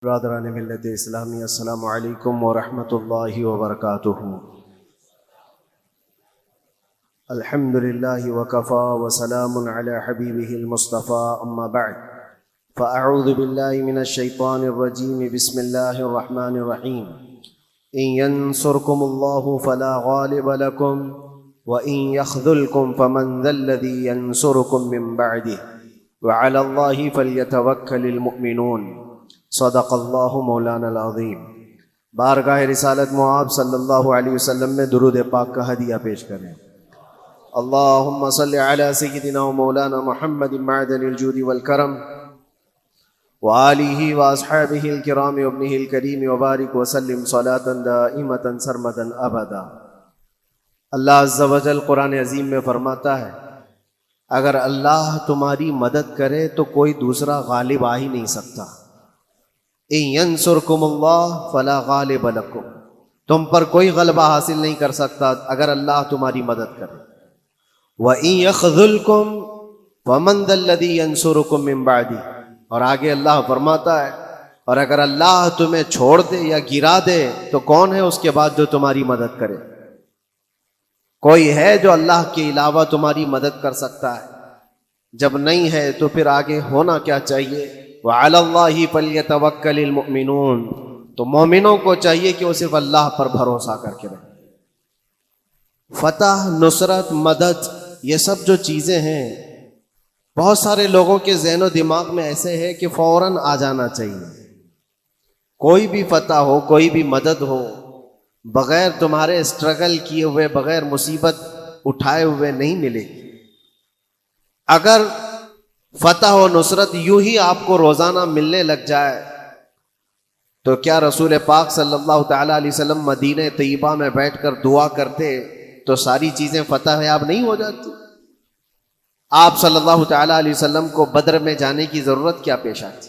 برادران ملت اسلامی، السلام علیکم ورحمۃ اللہ وبرکاتہ۔ الحمد للہ وکفا وسلام علی حبیبہ المصطفیٰ، اما بعد فاعوذ باللہ من الشیطان الرجیم، بسم اللہ الرحمن الرحیم۔ ان ینصرکم اللہ فلا غالب لکم وان یخذلکم فمن ذا الذی ینصرکم من بعدہ وعلی اللہ فلیتوکل المؤمنون۔ صدق اللہ مولانا العظیم۔ بارگاہ رسالت معاب صلی اللہ علیہ وسلم میں درود پاک کا ہدیہ پیش کریں۔ اللہم صلی علی سیدنا و مولانا محمد معدن الجود والکرم وآلہ واصحابہ الکرام وابنہ الکریم وبارک وسلم صلاة دائمة سرمدا ابدا۔ اللہ عز و جل قرآن عظیم میں فرماتا ہے، اگر اللہ تمہاری مدد کرے تو کوئی دوسرا غالب آ ہی نہیں سکتا۔ ان ینصرکم اللہ فلا غالب لکم، تم پر کوئی غلبہ حاصل نہیں کر سکتا اگر اللہ تمہاری مدد کرے۔ وَإِن يَخْذُلْكُمْ فَمَنْ ذَا الَّذِي يَنْصُرُكُمْ مِنْ بَعْدِهِ، اور آگے اللہ فرماتا ہے، اور اگر اللہ تمہیں چھوڑ دے یا گرا دے تو کون ہے اس کے بعد جو تمہاری مدد کرے؟ کوئی ہے جو اللہ کے علاوہ تمہاری مدد کر سکتا ہے؟ جب نہیں ہے تو پھر آگے ہونا کیا چاہیے؟ وَعَلَى اللَّهِ فَلْيَتَوَكَّلِ الْمُؤْمِنُونَ، تو مومنوں کو چاہیے کہ وہ صرف اللہ پر بھروسہ کر کے رہیں۔ فتح، نصرت، مدد، یہ سب جو چیزیں ہیں بہت سارے لوگوں کے ذہن و دماغ میں ایسے ہے کہ فوراً آ جانا چاہیے۔ کوئی بھی فتح ہو، کوئی بھی مدد ہو، بغیر تمہارے اسٹرگل کیے ہوئے، بغیر مصیبت اٹھائے ہوئے نہیں ملے گی۔ اگر فتح و نصرت یوں ہی آپ کو روزانہ ملنے لگ جائے تو کیا رسول پاک صلی اللہ تعالیٰ علیہ وسلم مدینہ طیبہ میں بیٹھ کر دعا کرتے تو ساری چیزیں فتح یاب نہیں ہو جاتی؟ آپ صلی اللہ تعالیٰ علیہ وسلم کو بدر میں جانے کی ضرورت کیا پیش آتی؟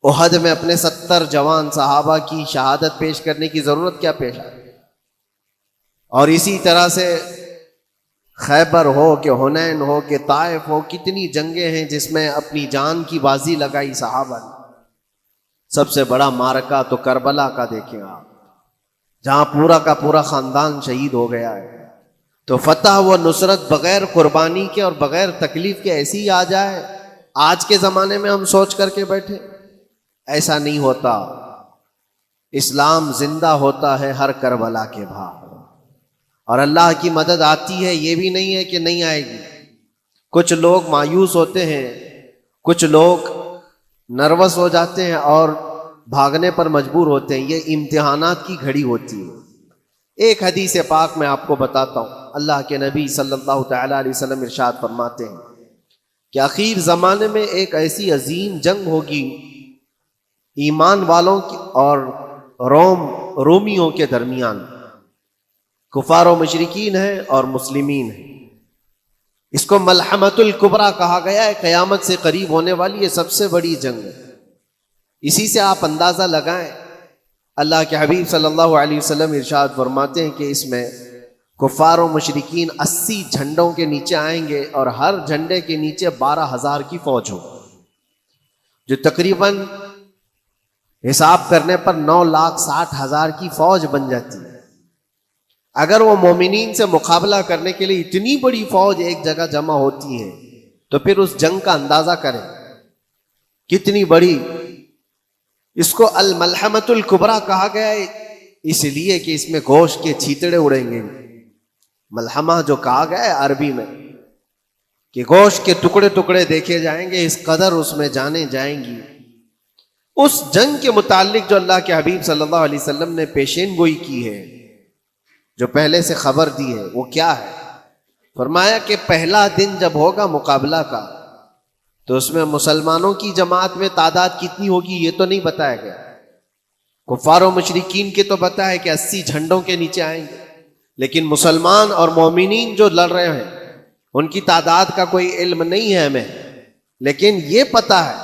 احد میں اپنے 70 جوان صحابہ کی شہادت پیش کرنے کی ضرورت کیا پیش آتی؟ اور اسی طرح سے خیبر ہو کہ حنین ہو کہ طائف ہو، کتنی جنگیں ہیں جس میں اپنی جان کی بازی لگائی صحابہ نے۔ سب سے بڑا معرکہ تو کربلا کا دیکھیں آپ، جہاں پورا کا پورا خاندان شہید ہو گیا ہے۔ تو فتح و نصرت بغیر قربانی کے اور بغیر تکلیف کے ایسی ہی آ جائے؟ آج کے زمانے میں ہم سوچ کر کے بیٹھے، ایسا نہیں ہوتا۔ اسلام زندہ ہوتا ہے ہر کربلا کے بعد، اور اللہ کی مدد آتی ہے، یہ بھی نہیں ہے کہ نہیں آئے گی۔ کچھ لوگ مایوس ہوتے ہیں، کچھ لوگ نروس ہو جاتے ہیں اور بھاگنے پر مجبور ہوتے ہیں۔ یہ امتحانات کی گھڑی ہوتی ہے۔ ایک حدیث پاک میں آپ کو بتاتا ہوں، اللہ کے نبی صلی اللہ تعالیٰ علیہ وسلم ارشاد فرماتے ہیں کہ آخر زمانے میں ایک ایسی عظیم جنگ ہوگی ایمان والوں کی اور رومیوں کے درمیان۔ کفار و مشرکین ہیں اور مسلمین ہیں۔ اس کو ملحمۃ الکبریٰ کہا گیا ہے، قیامت سے قریب ہونے والی یہ سب سے بڑی جنگ ہے۔ اسی سے آپ اندازہ لگائیں، اللہ کے حبیب صلی اللہ علیہ وسلم ارشاد فرماتے ہیں کہ اس میں کفار و مشرکین 80 جھنڈوں کے نیچے آئیں گے، اور ہر جھنڈے کے نیچے 12,000 کی فوج ہو، جو تقریباً حساب کرنے پر 9,60,000 کی فوج بن جاتی ہے۔ اگر وہ مومنین سے مقابلہ کرنے کے لیے اتنی بڑی فوج ایک جگہ جمع ہوتی ہے تو پھر اس جنگ کا اندازہ کریں کتنی بڑی۔ اس کو الملحمۃ الکبریٰ کہا گیا ہے اس لیے کہ اس میں گوشت کے چھیتڑے اڑیں گے۔ ملحمہ جو کہا گیا ہے عربی میں کہ گوشت کے ٹکڑے ٹکڑے دیکھے جائیں گے، اس قدر اس میں جانیں جائیں گی۔ اس جنگ کے متعلق جو اللہ کے حبیب صلی اللہ علیہ وسلم نے پیشین گوئی کی ہے، جو پہلے سے خبر دی ہے، وہ کیا ہے؟ فرمایا کہ پہلا دن جب ہوگا مقابلہ کا تو اس میں مسلمانوں کی جماعت میں تعداد کتنی ہوگی یہ تو نہیں بتایا گیا۔ کفار و مشرکین کے تو بتایا کہ 80 جھنڈوں کے نیچے آئیں گے، لیکن مسلمان اور مومنین جو لڑ رہے ہیں ان کی تعداد کا کوئی علم نہیں ہے ہمیں، لیکن یہ پتہ ہے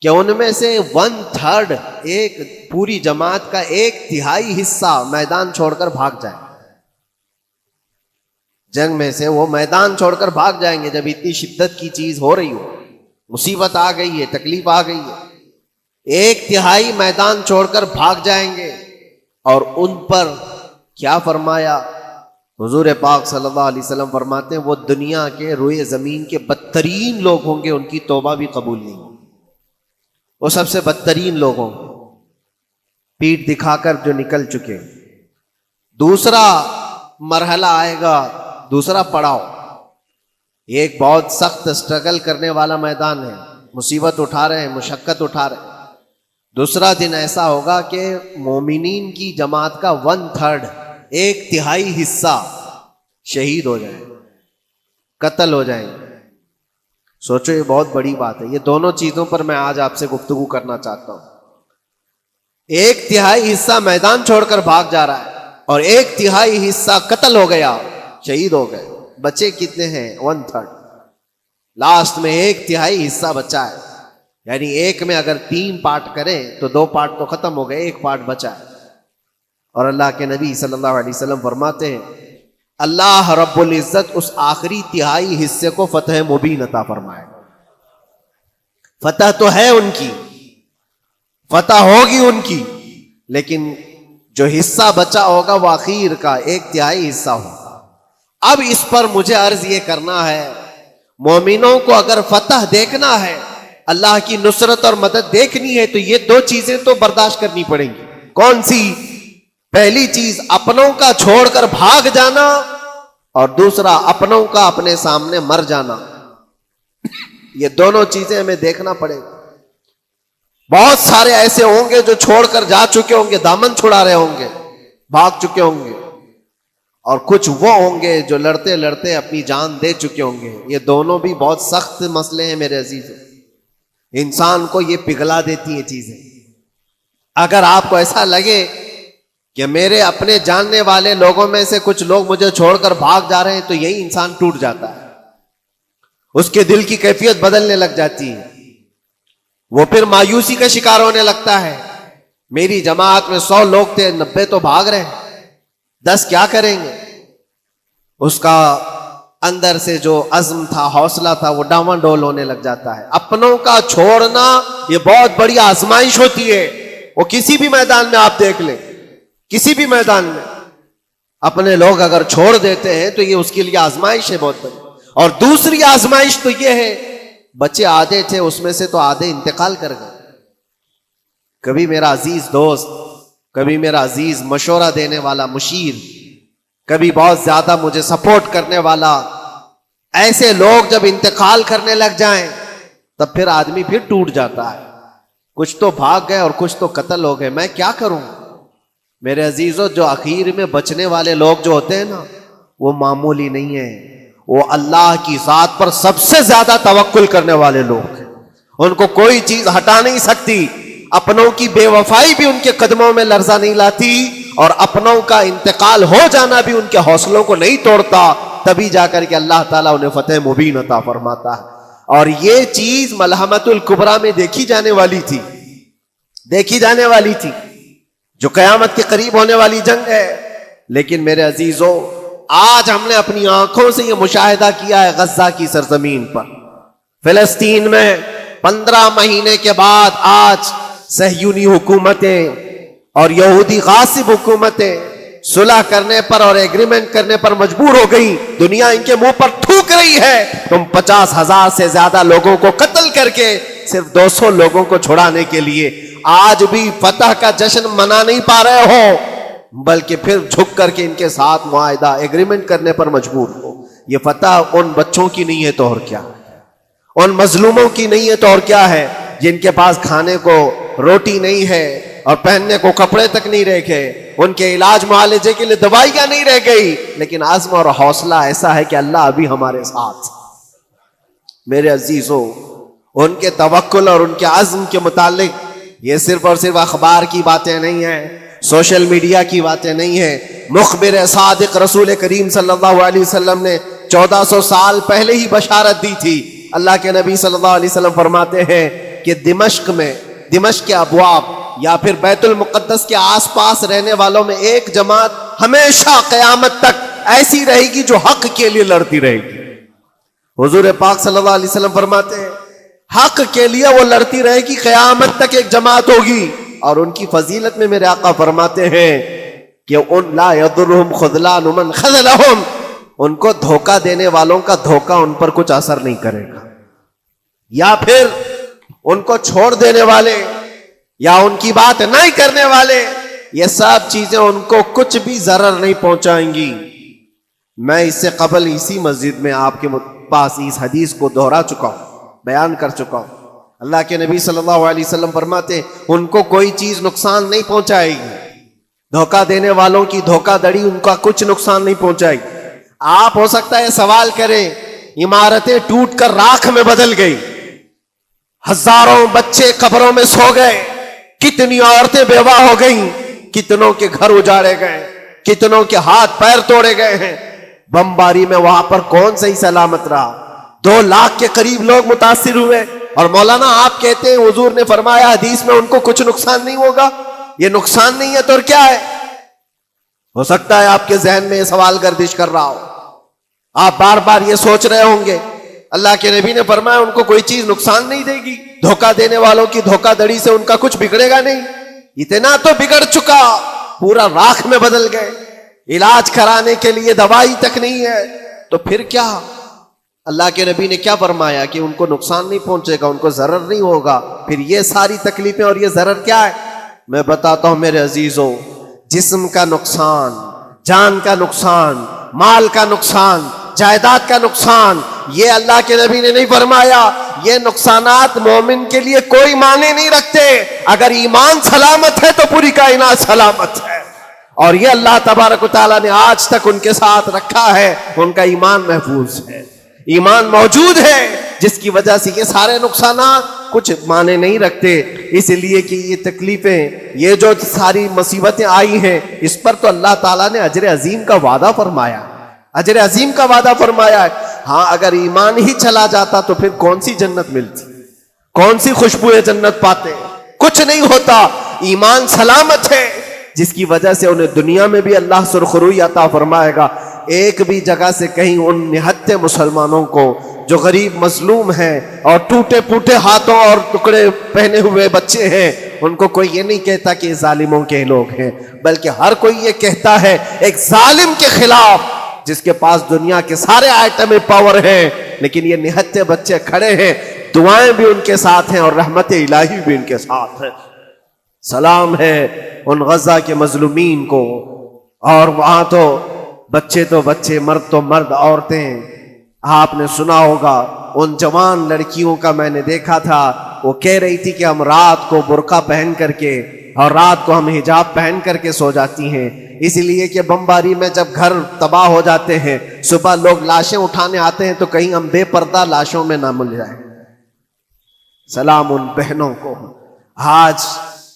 کہ ان میں سے 1/3 ایک پوری جماعت کا 1/3 حصہ میدان چھوڑ کر بھاگ جائے۔ جنگ میں سے وہ میدان چھوڑ کر بھاگ جائیں گے جب اتنی شدت کی چیز ہو رہی ہو، مصیبت آ گئی ہے، تکلیف آ گئی ہے۔ ایک تہائی میدان چھوڑ کر بھاگ جائیں گے. اور ان پر کیا فرمایا حضور پاک صلی اللہ علیہ وسلم فرماتے ہیں وہ دنیا کے روئے زمین کے بدترین لوگ ہوں گے, ان کی توبہ بھی قبول نہیں ہوگی. وہ سب سے بدترین لوگ ہوں گے, پیٹھ دکھا کر جو نکل چکے. دوسرا مرحلہ آئے گا, دوسرا پڑاؤ. یہ ایک بہت سخت اسٹرگل کرنے والا میدان ہے, مصیبت اٹھا رہے ہیں, مشقت اٹھا رہے ہیں. دوسرا دن ایسا ہوگا کہ مومنین کی جماعت کا 1/3 ایک تہائی حصہ شہید ہو جائیں, قتل ہو جائیں. سوچو یہ بہت بڑی بات ہے. یہ دونوں چیزوں پر میں آج آپ سے گفتگو کرنا چاہتا ہوں. ایک تہائی حصہ میدان چھوڑ کر بھاگ جا رہا ہے اور ایک تہائی حصہ قتل ہو گیا, شہید ہو گئے. بچے کتنے ہیں؟ 1/3. لاسٹ میں ایک تہائی حصہ بچا ہے. یعنی ایک میں اگر 3 پارٹ کریں تو 2 پارٹ تو ختم ہو گئے, 1 پارٹ بچا ہے. اور اللہ کے نبی صلی اللہ علیہ وسلم فرماتے ہیں اللہ رب العزت اس آخری تہائی حصے کو فتح مبین عطا فرمائے. فتح تو ہے ان کی, فتح ہوگی ان کی, لیکن جو حصہ بچا ہوگا وہ آخر کا 1/3 حصہ ہوگا. اب اس پر مجھے عرض یہ کرنا ہے, مومنوں کو اگر فتح دیکھنا ہے, اللہ کی نصرت اور مدد دیکھنی ہے, تو یہ 2 چیزیں تو برداشت کرنی پڑیں گی. کون سی؟ پہلی چیز اپنوں کا چھوڑ کر بھاگ جانا, اور دوسرا اپنوں کا اپنے سامنے مر جانا. یہ دونوں چیزیں ہمیں دیکھنا پڑے گا. بہت سارے ایسے ہوں گے جو چھوڑ کر جا چکے ہوں گے, دامن چھڑا رہے ہوں گے, بھاگ چکے ہوں گے, اور کچھ وہ ہوں گے جو لڑتے لڑتے اپنی جان دے چکے ہوں گے. یہ دونوں بھی بہت سخت مسئلے ہیں میرے عزیزوں. انسان کو یہ پگھلا دیتی ہیں چیزیں. اگر آپ کو ایسا لگے کہ میرے اپنے جاننے والے لوگوں میں سے کچھ لوگ مجھے چھوڑ کر بھاگ جا رہے ہیں, تو یہی انسان ٹوٹ جاتا ہے. اس کے دل کی کیفیت بدلنے لگ جاتی ہے, وہ پھر مایوسی کا شکار ہونے لگتا ہے. میری جماعت میں 100 لوگ تھے, 90 تو بھاگ رہے ہیں, 10 کیا کریں گے؟ اس کا اندر سے جو عزم تھا, حوصلہ تھا, وہ ڈاواں ڈول ہونے لگ جاتا ہے. اپنوں کا چھوڑنا یہ بہت بڑی آزمائش ہوتی ہے. وہ کسی بھی میدان میں آپ دیکھ لیں, کسی بھی میدان میں اپنے لوگ اگر چھوڑ دیتے ہیں تو یہ اس کے لیے آزمائش ہے بہت بڑی. اور دوسری آزمائش تو یہ ہے, بچے آدھے تھے, اس میں سے تو آدھے انتقال کر گئے. کبھی میرا عزیز دوست, کبھی میرا عزیز مشورہ دینے والا مشیر, کبھی بہت زیادہ مجھے سپورٹ کرنے والا, ایسے لوگ جب انتقال کرنے لگ جائیں تب پھر آدمی پھر ٹوٹ جاتا ہے. کچھ تو بھاگ گئے اور کچھ تو قتل ہو گئے. میں کیا کروں میرے عزیزوں؟ جو اخیر میں بچنے والے لوگ جو ہوتے ہیں نا, وہ معمولی نہیں ہیں. وہ اللہ کی ذات پر سب سے زیادہ توکل کرنے والے لوگ ہیں. ان کو کوئی چیز ہٹا نہیں سکتی. اپنوں کی بے وفائی بھی ان کے قدموں میں لرزہ نہیں لاتی, اور اپنوں کا انتقال ہو جانا بھی ان کے حوصلوں کو نہیں توڑتا. تبھی جا کر کے اللہ تعالیٰ انہیں فتح مبین عطا فرماتا ہے. اور یہ چیز ملحمت الکبریٰ میں دیکھی جانے والی تھی, دیکھی جانے والی تھی, جو قیامت کے قریب ہونے والی جنگ ہے. لیکن میرے عزیزوں, آج ہم نے اپنی آنکھوں سے یہ مشاہدہ کیا ہے غزہ کی سرزمین پر, فلسطین میں 15 مہینے کے بعد آج صہیونی حکومتیں اور یہودی غاصب حکومتیں صلح کرنے پر اور ایگریمنٹ کرنے پر مجبور ہو گئی. دنیا ان کے منہ پر تھوک رہی ہے, تم 50,000 سے زیادہ لوگوں کو قتل کر کے صرف 200 لوگوں کو چھڑانے کے لیے آج بھی فتح کا جشن منا نہیں پا رہے ہو, بلکہ پھر جھک کر کے ان کے ساتھ معاہدہ ایگریمنٹ کرنے پر مجبور ہو. یہ فتح ان بچوں کی نہیں ہے تو اور کیا, ان مظلوموں کی نہیں ہے تو اور کیا ہے, جن کے پاس کھانے کو روٹی نہیں ہے اور پہننے کو کپڑے تک نہیں رہ گئے, ان کے علاج معالجے کے لیے دوائیاں نہیں رہ گئی, لیکن عزم اور حوصلہ ایسا ہے کہ اللہ ابھی ہمارے ساتھ. میرے عزیزوں, ان کے توکل اور ان کے عزم کے متعلق یہ صرف اور صرف اخبار کی باتیں نہیں ہیں, سوشل میڈیا کی باتیں نہیں ہیں. مخبر صادق رسول کریم صلی اللہ علیہ وسلم نے 1400 سال پہلے ہی بشارت دی تھی. اللہ کے نبی صلی اللہ علیہ وسلم فرماتے ہیں کہ دمشق کے ابواب یا پھر بیت المقدس کے آس پاس رہنے والوں میں ایک جماعت ہمیشہ قیامت تک ایسی رہے گی جو حق کے لیے لڑتی رہے گی. حضور پاک صلی اللہ علیہ وسلم فرماتے ہیں حق کے لیے وہ لڑتی رہے گی، قیامت تک ایک جماعت ہوگی. اور ان کی فضیلت میں میرے آقا فرماتے ہیں کہ ان لا یضرهم خذلان من خذلهم، ان کو دھوکہ دینے والوں کا دھوکہ ان پر کچھ اثر نہیں کرے گا، یا پھر ان کو چھوڑ دینے والے یا ان کی بات نہیں کرنے والے، یہ سب چیزیں ان کو کچھ بھی ضرر نہیں پہنچائیں گی. میں اس سے قبل اسی مسجد میں آپ کے پاس اس حدیث کو دہرا چکا ہوں، بیان کر چکا ہوں. اللہ کے نبی صلی اللہ علیہ وسلم فرماتے ان کو کوئی چیز نقصان نہیں پہنچائے گی، دھوکہ دینے والوں کی دھوکہ دڑی ان کا کچھ نقصان نہیں پہنچائے گی. آپ ہو سکتا ہے سوال کریں، عمارتیں ٹوٹ کر راکھ میں بدل گئی، ہزاروں بچے قبروں میں سو گئے، کتنی عورتیں بیوہ ہو گئیں، کتنوں کے گھر اجاڑے گئے، کتنوں کے ہاتھ پیر توڑے گئے ہیں، بمباری میں وہاں پر کون صحیح سلامت رہا؟ 2 لاکھ کے قریب لوگ متاثر ہوئے، اور مولانا آپ کہتے ہیں حضور نے فرمایا حدیث میں ان کو کچھ نقصان نہیں ہوگا. یہ نقصان نہیں ہے تو اور کیا ہے؟ ہو سکتا ہے آپ کے ذہن میں یہ سوال گردش کر رہا ہو، آپ بار بار یہ سوچ رہے ہوں گے اللہ کے نبی نے فرمایا ان کو کوئی چیز نقصان نہیں دے گی، دھوکہ دینے والوں کی دھوکہ دڑی سے ان کا کچھ بگڑے گا نہیں. اتنا تو بگڑ چکا، پورا راکھ میں بدل گئے، علاج کرانے کے لیے دوائی تک نہیں ہے، تو پھر کیا؟ اللہ کے نبی نے کیا فرمایا کہ ان کو نقصان نہیں پہنچے گا، ان کو ضرر نہیں ہوگا. پھر یہ ساری تکلیفیں اور یہ ضرر کیا ہے؟ میں بتاتا ہوں میرے عزیزوں، جسم کا نقصان، جان کا نقصان، مال کا نقصان، جائیداد کا نقصان، یہ اللہ کے نبی نے نہیں فرمایا. یہ نقصانات مومن کے لیے کوئی معنی نہیں رکھتے. اگر ایمان سلامت ہے تو پوری کائنات سلامت ہے، اور یہ اللہ تبارک و تعالیٰ نے آج تک ان کے ساتھ رکھا ہے، ان کا ایمان محفوظ ہے، ایمان موجود ہے، جس کی وجہ سے یہ سارے نقصانات کچھ معنی نہیں رکھتے. اس لیے کہ یہ تکلیفیں، یہ جو ساری مصیبتیں آئی ہیں، اس پر تو اللہ تعالیٰ نے اجر عظیم کا وعدہ فرمایا، اجر عظیم کا وعدہ فرمایا ہے. ہاں اگر ایمان ہی چلا جاتا تو پھر کون سی جنت ملتی، کون سی خوشبو جنت پاتے؟ کچھ نہیں ہوتا. ایمان سلامت ہے، جس کی وجہ سے انہیں دنیا میں بھی اللہ سرخروئی عطا فرمائے گا. ایک بھی جگہ سے کہیں ان نہتے مسلمانوں کو جو غریب مظلوم ہیں اور ٹوٹے پوٹے ہاتھوں اور ٹکڑے پہنے ہوئے بچے ہیں، ان کو کوئی یہ نہیں کہتا کہ یہ ظالموں کے لوگ ہیں، بلکہ ہر کوئی یہ کہتا ہے ایک ظالم کے خلاف جس کے پاس دنیا کے سارے آئٹم پاور ہیں، لیکن یہ نہتے بچے کھڑے ہیں، دعائیں بھی ان کے ساتھ ہیں اور رحمت الہی بھی ان کے ساتھ ہے. سلام ہے ان غزہ کے مظلومین کو. اور وہاں تو بچے، مرد تو مرد، عورتیں. آپ نے سنا ہوگا ان جوان لڑکیوں کا میں نے دیکھا تھا، وہ کہہ رہی تھی کہ ہم رات کو برقع پہن کر کے اور رات کو ہم حجاب پہن کر کے سو جاتی ہیں، اس لیے کہ بمباری میں جب گھر تباہ ہو جاتے ہیں، صبح لوگ لاشیں اٹھانے آتے ہیں تو کہیں ہم بے پردہ لاشوں میں نہ مل جائیں. سلام ان بہنوں کو. آج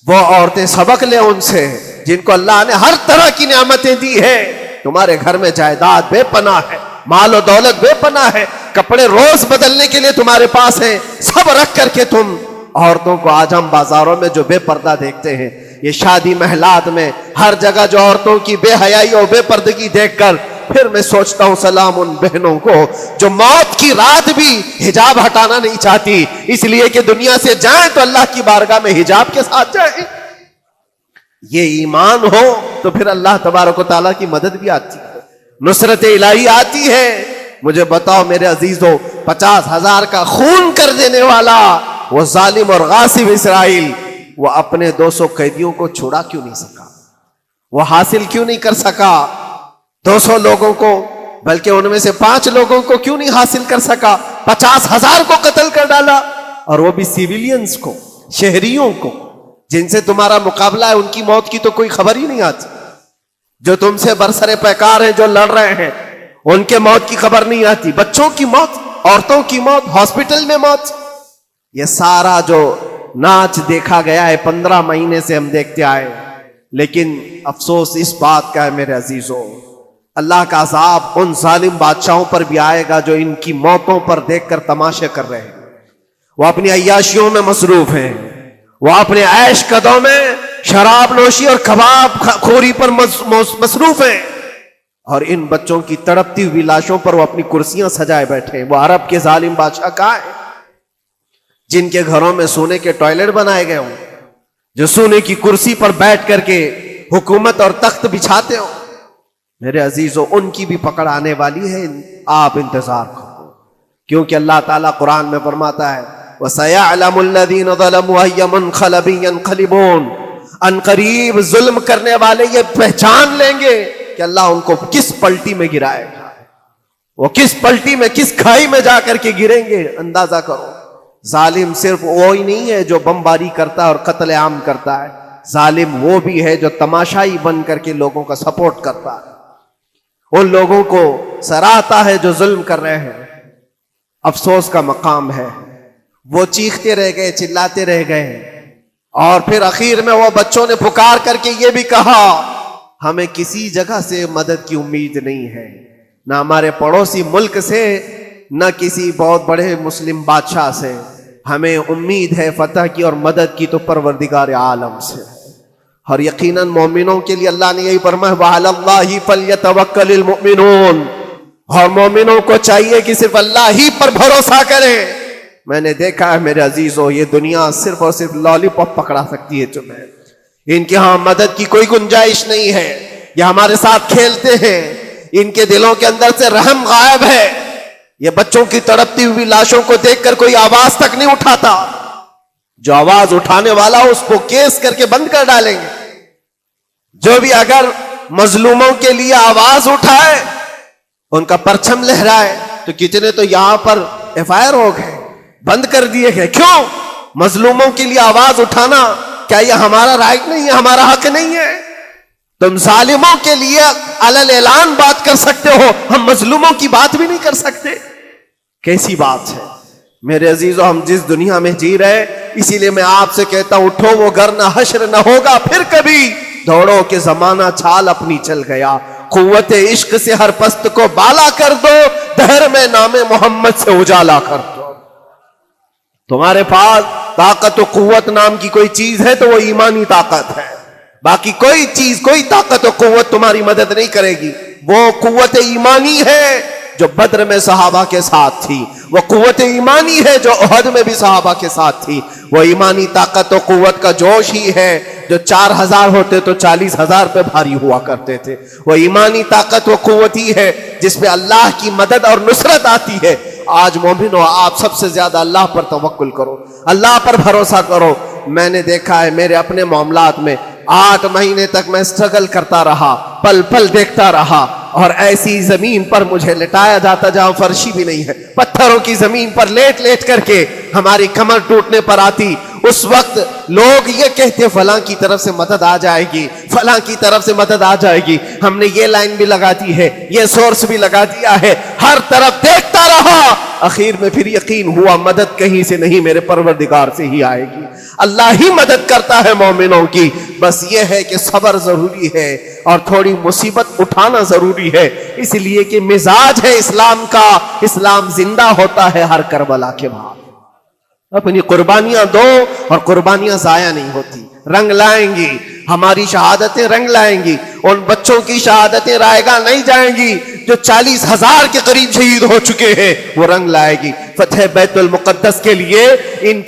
وہ عورتیں سبق لیں ان سے جن کو اللہ نے ہر طرح کی نعمتیں دی ہیں. تمہارے گھر میں جائیداد بے پناہ ہے، مال و دولت بے پناہ ہے، کپڑے روز بدلنے کے لیے تمہارے پاس ہیں، سب رکھ کر کے تم عورتوں کو آج ہم بازاروں میں جو بے پردہ دیکھتے ہیں، یہ شادی محلات میں ہر جگہ جو عورتوں کی بے حیائی اور بے پردگی دیکھ کر پھر میں سوچتا ہوں سلام ان بہنوں کو جو موت کی رات بھی حجاب ہٹانا نہیں چاہتی، اس لیے کہ دنیا سے جائیں تو اللہ کی بارگاہ میں حجاب کے ساتھ جائیں. یہ ایمان ہو تو پھر اللہ تبارک و تعالیٰ کی مدد بھی آتی ہے، نصرت الہی آتی ہے. مجھے بتاؤ میرے عزیزو، 50,000 کا خون کر دینے والا وہ ظالم اور غاصب اسرائیل، وہ اپنے 200 قیدیوں کو چھوڑا کیوں نہیں سکا؟ وہ حاصل کیوں نہیں کر سکا 200 لوگوں کو؟ بلکہ ان میں سے 5 لوگوں کو کیوں نہیں حاصل کر سکا؟ 50,000 کو قتل کر ڈالا، اور وہ بھی سیویلینز کو، شہریوں کو جن سے تمہارا مقابلہ ہے، ان کی موت کی تو کوئی خبر ہی نہیں آتی. جو تم سے برسر پیکار ہیں، جو لڑ رہے ہیں، ان کے موت کی خبر نہیں آتی. بچوں کی موت، عورتوں کی موت، ہاسپٹل میں موت، یہ سارا جو ناچ دیکھا گیا ہے 15 مہینے سے ہم دیکھتے آئے. لیکن افسوس اس بات کا ہے میرے عزیزو، اللہ کا عذاب ان ظالم بادشاہوں پر بھی آئے گا جو ان کی موتوں پر دیکھ کر تماشے کر رہے ہیں. وہ اپنی عیاشیوں میں مصروف ہیں، وہ اپنے عیش قدوں میں شراب نوشی اور کباب خوری پر مصروف ہیں، اور ان بچوں کی تڑپتی ہوئی لاشوں پر وہ اپنی کرسیاں سجائے بیٹھے ہیں. وہ عرب کے ظالم بادشاہ کہاں ہے؟ جن کے گھروں میں سونے کے ٹوائلٹ بنائے گئے ہوں، جو سونے کی کرسی پر بیٹھ کر کے حکومت اور تخت بچھاتے ہوں، میرے عزیزو ان کی بھی پکڑ آنے والی ہے، آپ انتظار کرو، کیونکہ اللہ تعالیٰ قرآن میں فرماتا ہے وَسَيَعْلَمُ الَّذِينَ ظَلَمُوا أَيَّ مُنْقَلَبٍ يَنْقَلِبُونَ، ان قریب ظلم کرنے والے یہ پہچان لیں گے کہ اللہ ان کو کس پلٹی میں گرائے گا، وہ کس پلٹی میں، کس کھائی میں جا کر کے گریں گے۔ اندازہ کرو، ظالم صرف وہی نہیں ہے جو بمباری کرتا ہے اور قتل عام کرتا ہے، ظالم وہ بھی ہے جو تماشائی بن کر کے لوگوں کا سپورٹ کرتا ہے، ان لوگوں کو سراہتا ہے جو ظلم کر رہے ہیں۔ افسوس کا مقام ہے، وہ چیختے رہ گئے، چلاتے رہ گئے، اور پھر اخیر میں وہ بچوں نے پکار کر کے یہ بھی کہا ہمیں کسی جگہ سے مدد کی امید نہیں ہے، نہ ہمارے پڑوسی ملک سے، نہ کسی بہت بڑے مسلم بادشاہ سے، ہمیں امید ہے فتح کی اور مدد کی تو پروردگار عالم سے۔ اور یقیناً مومنوں کے لیے اللہ نے یہی فرمایا وَعَلَى اللَّهِ فَلْيَتَوَكَّلِ الْمُؤْمِنُونَ، اور مومنوں کو چاہیے کہ صرف اللہ ہی پر بھروسہ کریں۔ میں نے دیکھا ہے میرے عزیزو، یہ دنیا صرف اور صرف لالی پاپ پکڑا سکتی ہے تمہیں، ان کے ہاں مدد کی کوئی گنجائش نہیں ہے، یہ ہمارے ساتھ کھیلتے ہیں، ان کے دلوں کے اندر سے رحم غائب ہے، یہ بچوں کی تڑپتی ہوئی لاشوں کو دیکھ کر کوئی آواز تک نہیں اٹھاتا، جو آواز اٹھانے والا اس کو کیس کر کے بند کر ڈالیں گے۔ جو بھی اگر مظلوموں کے لیے آواز اٹھائے، ان کا پرچم لہرائے، تو کتنے تو یہاں پر FIR ہو گئے، بند کر دیے گئے۔ کیوں؟ مظلوموں کے لیے آواز اٹھانا کیا یہ ہمارا رائٹ نہیں ہے، ہمارا حق نہیں ہے؟ تم ظالموں کے لیے علل اعلان بات کر سکتے ہو، ہم مظلوموں کی بات بھی نہیں کر سکتے، کیسی بات ہے؟ میرے عزیزو، ہم جس دنیا میں جی رہے، اسی لیے میں آپ سے کہتا ہوں اٹھو، وہ گھر نہ حشر نہ ہوگا پھر کبھی، دوڑو کہ زمانہ چھال اپنی چل گیا، قوت عشق سے ہر پست کو بالا کر دو، دہر میں نام محمد سے اجالا کر دو۔ تمہارے پاس طاقت و قوت نام کی کوئی چیز ہے تو وہ ایمانی طاقت ہے، باقی کوئی چیز، کوئی طاقت و قوت تمہاری مدد نہیں کرے گی۔ وہ قوت ایمانی ہے جو بدر میں صحابہ کے ساتھ تھی، وہ قوت ایمانی ہے جو احد میں بھی صحابہ کے ساتھ تھی، وہ ایمانی طاقت و قوت کا جوش ہی ہے جو 4000 ہوتے تو 40,000 پہ بھاری ہوا کرتے تھے، وہ ایمانی طاقت و قوت ہی ہے جس پہ اللہ کی مدد اور نصرت آتی ہے۔ آج مومنو، آپ سب سے زیادہ اللہ پر توکل کرو، اللہ پر بھروسہ کرو۔ میں نے دیکھا ہے میرے اپنے معاملات میں 8 مہینے تک میں اسٹرگل کرتا رہا، پل پل دیکھتا رہا، اور ایسی زمین پر مجھے لٹایا جاتا جہاں فرشی بھی نہیں ہے، پتھروں کی زمین پر لیٹ لیٹ کر کے ہماری کمر ٹوٹنے پر آتی۔ اس وقت لوگ یہ کہتے فلاں کی طرف سے مدد آ جائے گی، فلاں کی طرف سے مدد آ جائے گی، ہم نے یہ لائن بھی لگا دی ہے، یہ سورس بھی لگا دیا ہے، ہر طرف دیکھتا رہا، اخیر میں پھر یقین ہوا مدد کہیں سے نہیں، میرے پروردگار سے ہی آئے گی۔ اللہ ہی مدد کرتا ہے مومنوں کی، بس یہ ہے کہ صبر ضروری ہے اور تھوڑی مصیبت اٹھانا ضروری ہے، اس لیے کہ مزاج ہے اسلام کا، اسلام زندہ ہوتا ہے ہر کربلا کے بعد۔ اپنی قربانیاں دو اور قربانیاں ضائع نہیں ہوتی، رنگ لائیں گی، ہماری شہادتیں رنگ لائیں گی، ان بچوں کی شہادتیں رائے گاہ نہیں جائیں گی جو 40,000 کے قریب شہید ہو چکے ہیں، وہ رنگ لائے گی۔ فتح بیت المقدس کے لیے ان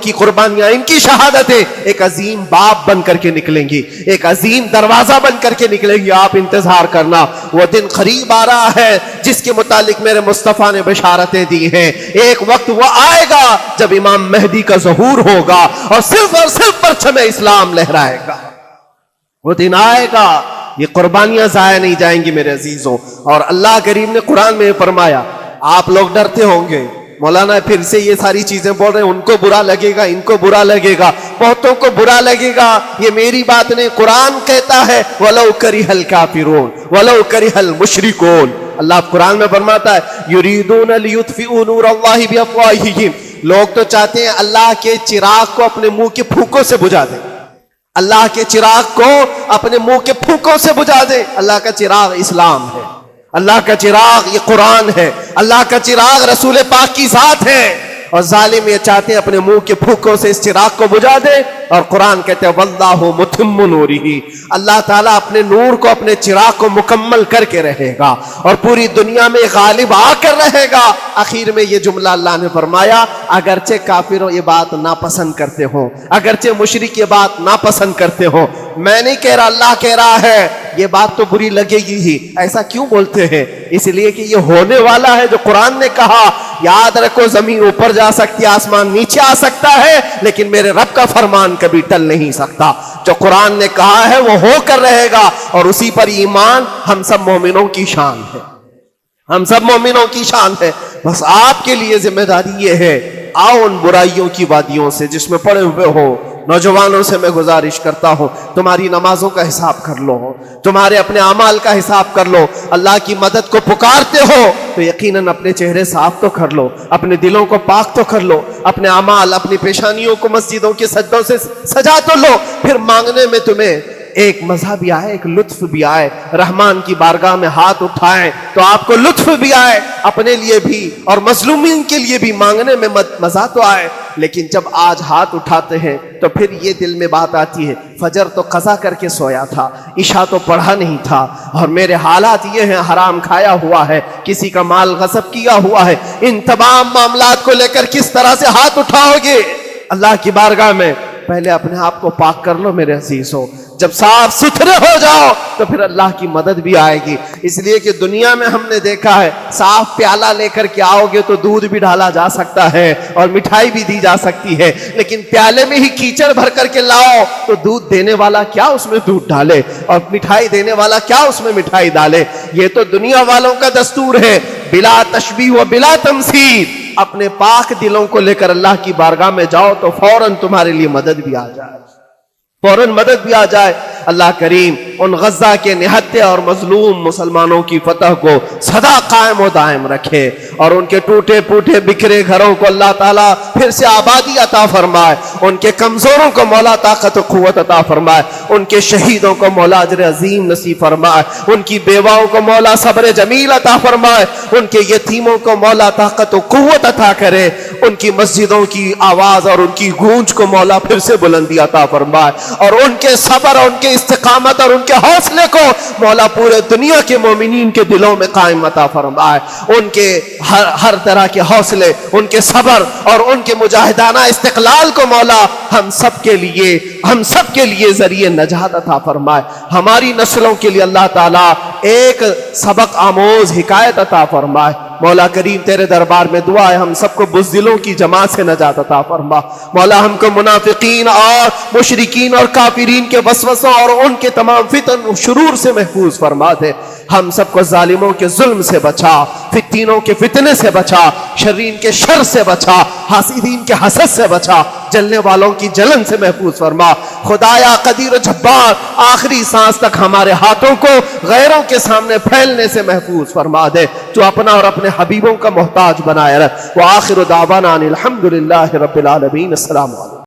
کی قربانیاں، ان کی شہادتیں ایک عظیم باب بن کر کے نکلیں گی، ایک عظیم دروازہ بن کر کے نکلیں گی۔ آپ انتظار کرنا، وہ دن قریب آ رہا ہے جس کے متعلق میرے مصطفیٰ نے بشارتیں دی ہیں۔ ایک وقت وہ آئے گا جب امام مہدی کا ظہور ہوگا اور صرف پرچم اسلام لہرائے گا، وہ دن آئے گا، یہ قربانیاں ضائع نہیں جائیں گی میرے عزیزوں۔ اور اللہ کریم نے قرآن میں فرمایا، آپ لوگ ڈرتے ہوں گے مولانا پھر سے یہ ساری چیزیں بول رہے ہیں، ان کو برا لگے گا، ان کو برا لگے گا، بہتوں کو برا لگے گا، یہ میری بات نہیں، قرآن کہتا ہے وَلَوْ كَرِهَ الْكَافِرُونَ وَلَوْ كَرِهَ الْمُشْرِكُونَ۔ اللہ قرآن میں فرماتا ہے يُرِيدُونَ لِيُطْفِئُوا نُورَ اللَّهِ بِأَفْوَاهِهِمْ، لوگ تو چاہتے ہیں اللہ کے چراغ کو اپنے منہ کے پھونکوں سے بجھا دیں، اللہ کے چراغ کو اپنے منہ کے پھونکوں سے بجھا دیں۔ اللہ کا چراغ اسلام ہے، اللہ کا چراغ یہ قرآن ہے، اللہ کا چراغ رسول پاک کی ذات ہے، اور ظالم یہ چاہتے ہیں اپنے منہ کے پھوکوں سے اس چراغ کو بجھا دے، اور قرآن کہتے ہیں واللہ متم نورہ، اللہ تعالیٰ اپنے نور کو، اپنے چراغ کو مکمل کر کے رہے گا اور پوری دنیا میں غالب آ کر رہے گا۔ آخر میں یہ جملہ اللہ نے فرمایا، اگرچہ کافروں یہ بات ناپسند کرتے ہوں، اگرچہ مشرک یہ بات ناپسند کرتے ہوں، میں نہیں کہہ رہا، اللہ کہہ رہا ہے، یہ بات تو بری لگے گی ہی۔ ایسا کیوں بولتے ہیں؟ اس لیے کہ یہ ہونے والا ہے جو قرآن نے کہا۔ یاد رکھو، زمین اوپر جا سکتی ہے، آسمان نیچے آ سکتا ہے، لیکن میرے رب کا فرمان کبھی ٹل نہیں سکتا۔ جو قرآن نے کہا ہے وہ ہو کر رہے گا، اور اسی پر ایمان ہم سب مومنوں کی شان ہے، ہم سب مومنوں کی شان ہے۔ بس آپ کے لیے ذمہ داری یہ ہے، آؤ ان برائیوں کی وادیوں سے جس میں پڑے ہوئے ہو، نوجوانوں سے میں گزارش کرتا ہوں، تمہاری نمازوں کا حساب کر لو، تمہارے اپنے اعمال کا حساب کر لو۔ اللہ کی مدد کو پکارتے ہو تو یقیناً اپنے چہرے صاف تو کر لو، اپنے دلوں کو پاک تو کر لو، اپنے اعمال، اپنی پیشانیوں کو مسجدوں کے سجدوں سے سجا تو لو۔ پھر مانگنے میں تمہیں ایک مزہ بھی آئے، ایک لطف بھی آئے، رحمان کی بارگاہ میں ہاتھ اٹھائیں تو آپ کو لطف بھی آئے، اپنے لیے بھی اور مظلومین کے لیے بھی مانگنے میں مزہ تو آئے۔ لیکن جب آج ہاتھ اٹھاتے ہیں تو پھر یہ دل میں بات آتی ہے، فجر تو قضا کر کے سویا تھا، عشاء تو پڑھا نہیں تھا، اور میرے حالات یہ ہیں، حرام کھایا ہوا ہے، کسی کا مال غصب کیا ہوا ہے۔ ان تمام معاملات کو لے کر کس طرح سے ہاتھ اٹھاؤ گے اللہ کی بارگاہ میں؟ پہلے اپنے آپ کو پاک کر لو میرے عزیزو۔ جب صاف ستھرے ہو جاؤ تو پھر اللہ کی مدد بھی آئے گی۔ اس لیے کہ دنیا میں ہم نے دیکھا ہے، صاف پیالہ لے کر کے آؤ گے تو دودھ بھی ڈالا جا سکتا ہے اور مٹھائی بھی دی جا سکتی ہے، لیکن پیالے میں ہی کیچڑ بھر کر کے لاؤ تو دودھ دینے والا کیا اس میں دودھ ڈالے اور مٹھائی دینے والا کیا اس میں مٹھائی ڈالے۔ یہ تو دنیا والوں کا دستور ہے، بلا تشبیہ و بلا تمثیل۔ اپنے پاک دلوں کو لے کر اللہ کی بارگاہ میں جاؤ تو فوراً تمہارے لیے مدد بھی آ جائے، فوراً مدد بھی آ جائے۔ اللہ کریم ان غزہ کے نہتے اور مظلوم مسلمانوں کی فتح کو سدا قائم و دائم رکھے، اور ان کے ٹوٹے پھوٹے بکھرے گھروں کو اللہ تعالیٰ پھر سے آبادی عطا فرمائے، ان کے کمزوروں کو مولا طاقت و قوت عطا فرمائے، ان کے شہیدوں کو مولا اجر عظیم نصیب فرمائے، ان کی بیواؤں کو مولا صبر جمیل عطا فرمائے، ان کے یتیموں کو مولا طاقت و قوت عطا کرے، ان کی مسجدوں کی آواز اور ان کی گونج کو مولا پھر سے بلندی عطا فرمائے، اور ان کے صبر اور ان کے استقامت اور ان کے حوصلے کو مولا پورے دنیا کے مومنین کے دلوں میں قائم عطا فرمائے۔ ان کے ہر طرح کے حوصلے، ان کے صبر اور ان کے مجاہدانہ استقلال کو مولا ہم سب کے لیے ذریعہ نجات عطا فرمائے۔ ہماری نسلوں کے لیے اللہ تعالیٰ ایک سبق آموز حکایت عطا فرمائے۔ مولا کریم تیرے دربار میں دعا ہے، ہم سب کو بزدلوں کی جماعت سے نجات عطا فرما۔ مولا ہم کو منافقین اور مشرکین اور کافرین کے وسوسوں اور ان کے تمام فتن و شرور سے محفوظ فرما دے۔ ہم سب کو ظالموں کے ظلم سے بچا، فتنوں کے فتنے سے بچا، شرین کے شر سے بچا، حاسدین کے حسد سے بچا، جلنے والوں کی جلن سے محفوظ فرما۔ خدایا قدیر و جبار، آخری سانس تک ہمارے ہاتھوں کو غیروں کے سامنے پھیلنے سے محفوظ فرما دے۔ تو اپنا اور اپنے حبیبوں کا محتاج بنائے رکھ۔ وآخر دعوانا ان الحمدللہ رب العالمین۔ السلام علیکم۔